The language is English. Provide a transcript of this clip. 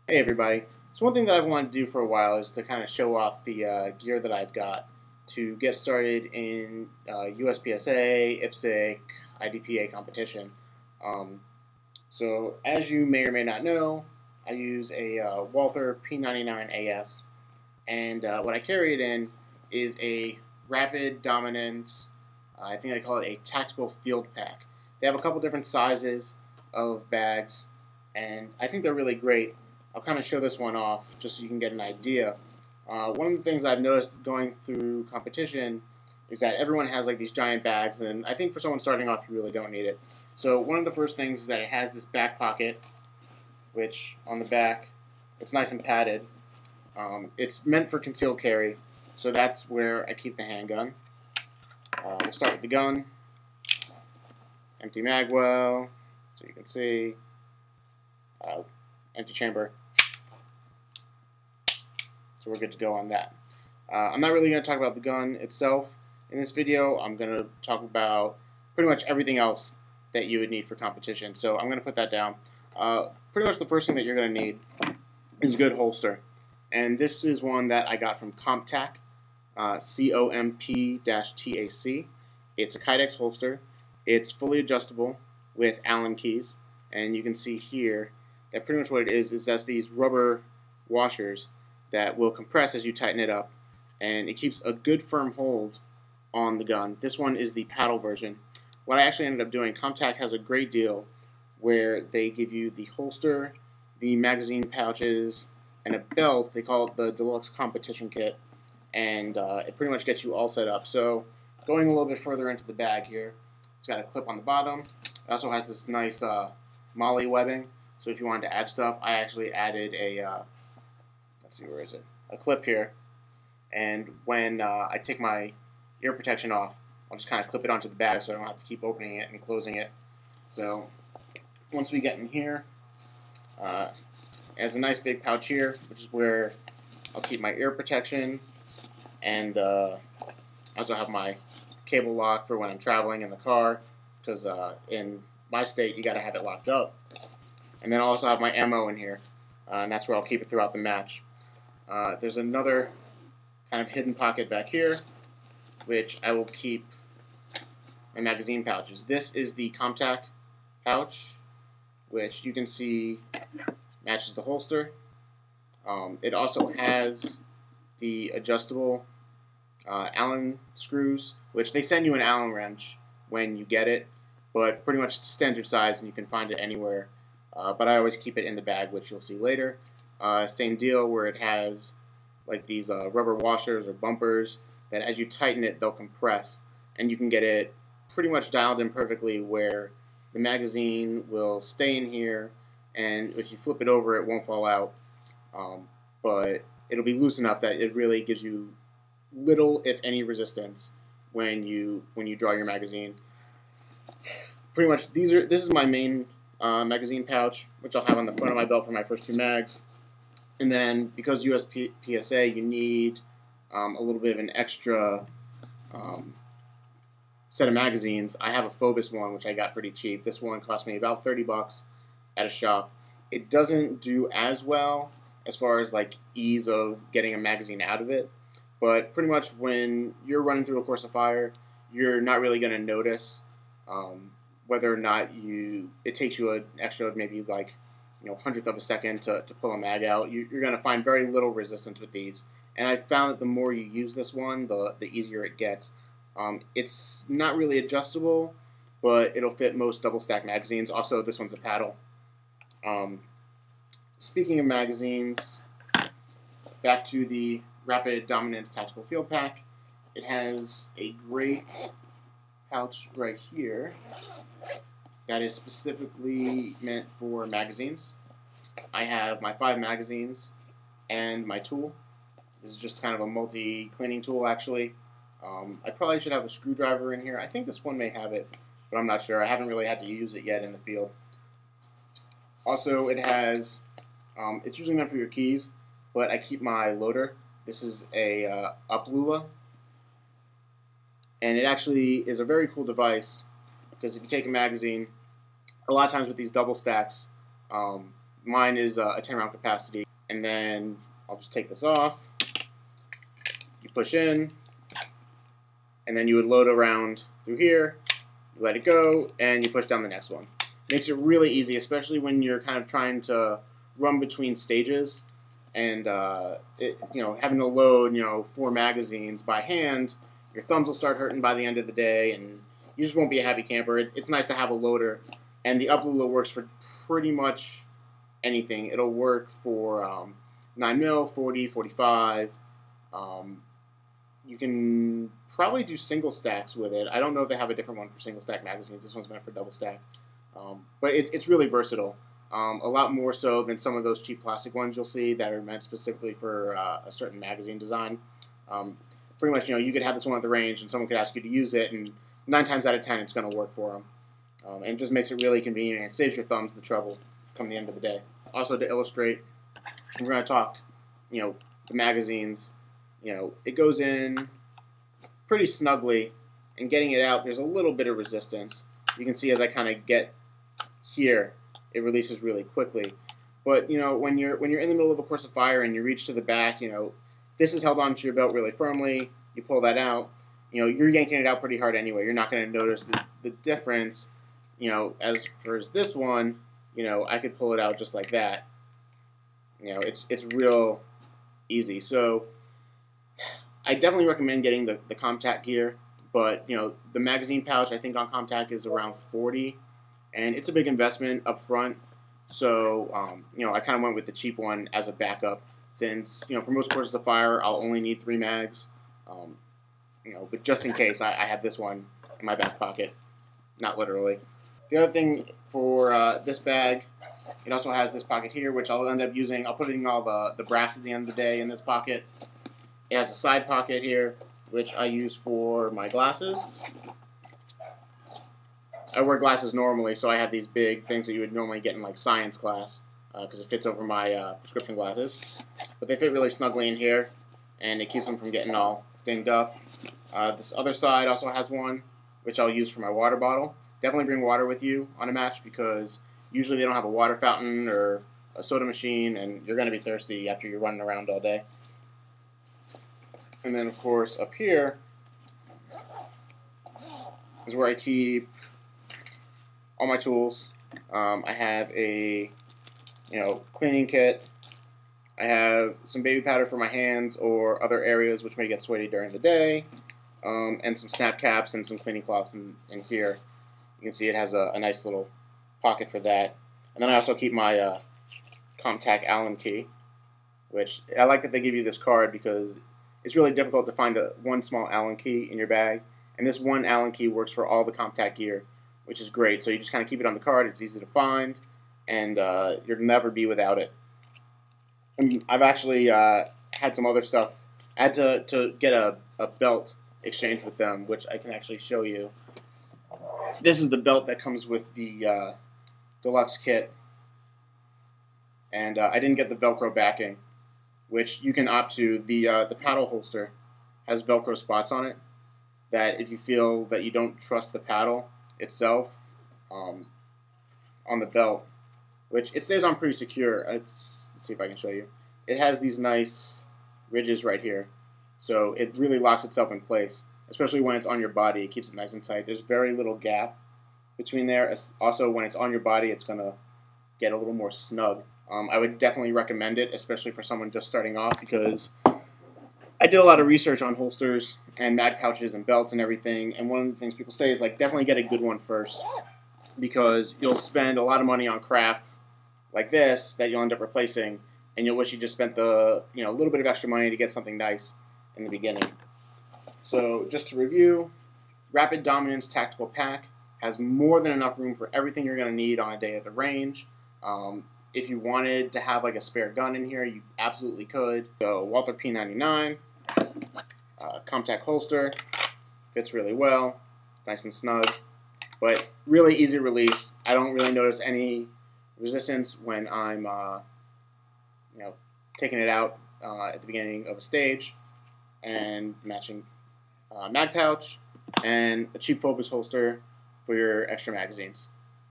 Hey everybody. So one thing that I've wanted to do for a while is to kind of show off the gear that I've got to get started in USPSA IPSC IDPA competition. Um, so as you may or may not know, I use a Walther P99 AS, and what I carry it in is a rapid dominance. I think they call it a tactical field pack. They have a couple different sizes of bags, and I think they're really great. I'll kind of show this one off just so you can get an idea. One of the things I've noticed going through competition is that everyone has like these giant bags, and I think for someone starting off, you really don't need it. So one of the first things is that it has this back pocket, which on the back, it's nice and padded. It's meant for concealed carry, so that's where I keep the handgun. We'll start with the gun. Empty mag well, so you can see. Empty chamber. So we're good to go on that. I'm not really going to talk about the gun itself in this video. I'm going to talk about pretty much everything else that you would need for competition. So I'm going to put that down. Pretty much the first thing that you're going to need is a good holster. And this is one that I got from comp-tac, COMP-TAC. It's a Kydex holster. It's fully adjustable with Allen keys. And you can see here that pretty much what it is that's these rubber washers that will compress as you tighten it up, and it keeps a good firm hold on the gun. This one is the paddle version. What I actually ended up doing, comp-tac has a great deal where they give you the holster, the magazine pouches, and a belt. They call it the Deluxe Competition Kit, and it pretty much gets you all set up. So going a little bit further into the bag here, it's got a clip on the bottom. It also has this nice molly webbing, so if you wanted to add stuff, I actually added a let's see, where is it? A clip here, and when I take my ear protection off, I'll just kind of clip it onto the bag so I don't have to keep opening it and closing it. So once we get in here, it has a nice big pouch here, which is where I'll keep my ear protection, and I also have my cable lock for when I'm traveling in the car, because in my state you got to have it locked up. And then I'll also have my ammo in here, and that's where I'll keep it throughout the match. There's another kind of hidden pocket back here, which I will keep my magazine pouches. This is the comp-tac pouch, which you can see matches the holster. It also has the adjustable Allen screws, which they send you an Allen wrench when you get it, but pretty much standard size, and you can find it anywhere. But I always keep it in the bag, which you'll see later. Same deal where it has like these rubber washers or bumpers that as you tighten it, they'll compress, and you can get it pretty much dialed in perfectly where the magazine will stay in here, and if you flip it over, it won't fall out. But it'll be loose enough that it really gives you little, if any, resistance when you draw your magazine. Pretty much, this is my main magazine pouch, which I'll have on the front of my belt for my first two mags. And then, because USPSA, you need a little bit of an extra set of magazines. I have a Phobos one, which I got pretty cheap. This one cost me about $30 at a shop. It doesn't do as well as far as like ease of getting a magazine out of it, but pretty much when you're running through a course of fire, you're not really going to notice whether or not it takes you an extra maybe like hundredth of a second to pull a mag out. You're going to find very little resistance with these, and I found that the more you use this one, the easier it gets. It's not really adjustable, but it'll fit most double stack magazines. Also, this one's a paddle. Speaking of magazines, back to the Rapid Dominance Tactical Field Pack. It has a great pouch right here that is specifically meant for magazines. I have my 5 magazines and my tool. This is just kind of a multi-cleaning tool, actually. I probably should have a screwdriver in here. I think this one may have it, but I'm not sure. I haven't really had to use it yet in the field. Also, it has, it's usually meant for your keys, but I keep my loader. This is a Uplula, and it actually is a very cool device because if you take a magazine, a lot of times with these double stacks, Mine is a 10-round capacity. And then I'll just take this off. You push in, and then you would load a round through here. You let it go, and you push down the next one. Makes it really easy, especially when you're kind of trying to run between stages, and having to load 4 magazines by hand. Your thumbs will start hurting by the end of the day, and you just won't be a happy camper. It's nice to have a loader, and the uploader works for pretty much anything. It'll work for 9mm, 40, 45. You can probably do single stacks with it. I don't know if they have a different one for single stack magazines. This one's meant for double stack. But it's really versatile. A lot more so than some of those cheap plastic ones you'll see that are meant specifically for a certain magazine design. Pretty much, you could have this one at the range and someone could ask you to use it, and 9 times out of 10 it's going to work for them. And it just makes it really convenient and saves your thumbs the trouble come the end of the day. Also, to illustrate, we're going to talk, the magazines. It goes in pretty snugly, and getting it out, there's a little bit of resistance. You can see as I kind of get here, it releases really quickly. But when you're in the middle of a course of fire and you reach to the back, this is held onto your belt really firmly. You pull that out, you're yanking it out pretty hard anyway. You're not going to notice the difference. As far as this one, I could pull it out just like that. It's real easy. So I definitely recommend getting the comp-tac gear. But the magazine pouch I think on comp-tac is around $40, and it's a big investment up front. So I kind of went with the cheap one as a backup, since for most courses of fire I'll only need 3 mags. But just in case, I have this one in my back pocket, not literally. The other thing for this bag, it also has this pocket here, which I'll end up using. I'll put in all the brass at the end of the day in this pocket. It has a side pocket here, which I use for my glasses. I wear glasses normally, so I have these big things that you would normally get in like science class, because it fits over my prescription glasses. But they fit really snugly in here, and it keeps them from getting all dinged up. This other side also has one, which I'll use for my water bottle. Definitely bring water with you on a match, because usually they don't have a water fountain or a soda machine, and you're going to be thirsty after you're running around all day. And then, of course, up here is where I keep all my tools. I have a cleaning kit. I have some baby powder for my hands or other areas which may get sweaty during the day, and some snap caps and some cleaning cloths in here. You can see it has a nice little pocket for that. And then I also keep my comp-tac Allen key, which I like that they give you this card, because it's really difficult to find one small Allen key in your bag, and this one Allen key works for all the comp-tac gear, which is great. So you just kind of keep it on the card. It's easy to find, and you'll never be without it. And I've actually had some other stuff. I had to get a belt exchanged with them, which I can actually show you. This is the belt that comes with the deluxe kit, and I didn't get the Velcro backing, which you can opt to. The paddle holster has Velcro spots on it, that if you feel that you don't trust the paddle itself on the belt, which it stays on pretty secure. Let's see if I can show you. It has these nice ridges right here, so it really locks itself in place, especially when it's on your body. It keeps it nice and tight. There's very little gap between there. Also, when it's on your body, it's going to get a little more snug. I would definitely recommend it, especially for someone just starting off, because I did a lot of research on holsters and mag pouches and belts and everything, and one of the things people say is, like, definitely get a good one first, because you'll spend a lot of money on crap like this that you'll end up replacing, and you'll wish you just spent the little bit of extra money to get something nice in the beginning. So just to review, Rapid Dominance Tactical Pack has more than enough room for everything you're going to need on a day at the range. If you wanted to have like a spare gun in here, you absolutely could. So Walther P99, comp-tac holster, fits really well, nice and snug, but really easy release. I don't really notice any resistance when I'm taking it out at the beginning of a stage. And matching mag pouch and a cheap focus holster for your extra magazines.